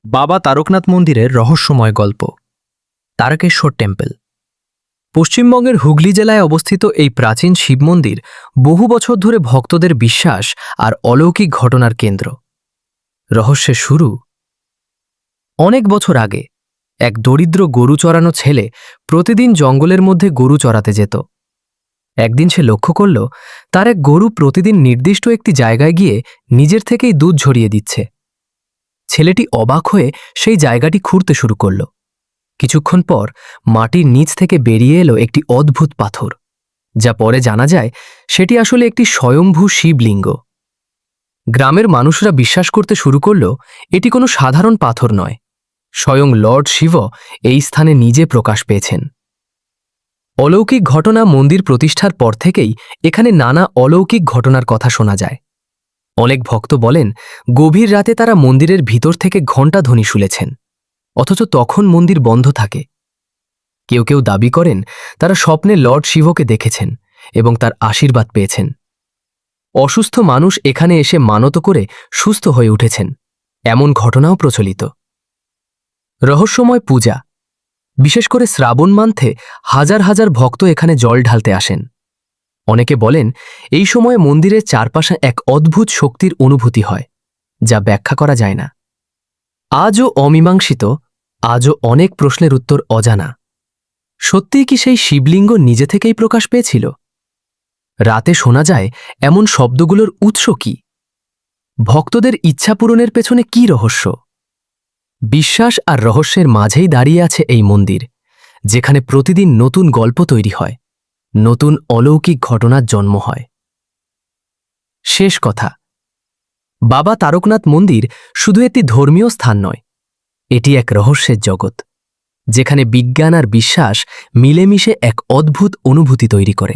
বাবা তারকনাথ মন্দিরের রহস্যময় গল্প। তারকেশ্বর টেম্পল। পশ্চিমবঙ্গের হুগলি জেলায় অবস্থিত এই প্রাচীন শিব মন্দির বহু বছর ধরে ভক্তদের বিশ্বাস আর অলৌকিক ঘটনার কেন্দ্র। রহস্যের শুরু অনেক বছর আগে। এক দরিদ্র গরু চরানো ছেলে প্রতিদিন জঙ্গলের মধ্যে গরু চরাতে যেত। একদিন সে লক্ষ্য করল তার এক গরু প্রতিদিন নির্দিষ্ট একটি জায়গায় গিয়ে নিজের থেকেই দুধ ঝরিয়ে দিচ্ছে। ছেলেটি অবাক হয়ে সেই জায়গাটি খুঁড়তে শুরু করল। কিছুক্ষণ পর মাটির নিচ থেকে বেরিয়ে এলো একটি অদ্ভুত পাথর, যা পরে জানা যায় সেটি আসলে একটি স্বয়ম্ভূ শিবলিঙ্গ। গ্রামের মানুষরা বিশ্বাস করতে শুরু করল এটি কোনো সাধারণ পাথর নয়, স্বয়ং লর্ড শিব এই স্থানে নিজে প্রকাশ পেয়েছেন। অলৌকিক ঘটনা। মন্দির প্রতিষ্ঠার পর থেকেই এখানে নানা অলৌকিক ঘটনার কথা শোনা যায়। অনেক ভক্ত বলেন গভীর রাতে তারা মন্দিরের ভিতর থেকে ঘণ্টাধ্বনি শুনেছেন, অথচ তখন মন্দির বন্ধ থাকে। কেউ কেউ দাবি করেন তারা স্বপ্নে লর্ড শিবকে দেখেছেন এবং তার আশীর্বাদ পেয়েছেন। অসুস্থ মানুষ এখানে এসে মানত করে সুস্থ হয়ে উঠেছেন, এমন ঘটনাও প্রচলিত। রহস্যময় পূজা। বিশেষ করে শ্রাবণ মান্থে হাজার হাজার ভক্ত এখানে জল ঢালতে আসেন। অনেকে বলেন এই সময়ে মন্দিরের চারপাশে এক অদ্ভুত শক্তির অনুভূতি হয়, যা ব্যাখ্যা করা যায় না। আজও অমীমাংসিত, আজও অনেক প্রশ্নের উত্তর অজানা। সত্যিই কি সেই শিবলিঙ্গ নিজে থেকেই প্রকাশ পেয়েছিল? রাতে শোনা যায় এমন শব্দগুলোর উৎস কি? ভক্তদের ইচ্ছা পূরণের পেছনে কি রহস্য? বিশ্বাস আর রহস্যের মাঝেই দাঁড়িয়ে আছে এই মন্দির, যেখানে প্রতিদিন নতুন গল্প তৈরি হয়, নতুন অলৌকিক ঘটনার জন্ম হয়। শেষ কথা, বাবা তারকনাথ মন্দির শুধু একটি ধর্মীয় স্থান নয়, এটি এক রহস্যের জগৎ, যেখানে বিজ্ঞান আর বিশ্বাস মিলেমিশে এক অদ্ভুত অনুভূতি তৈরি করে।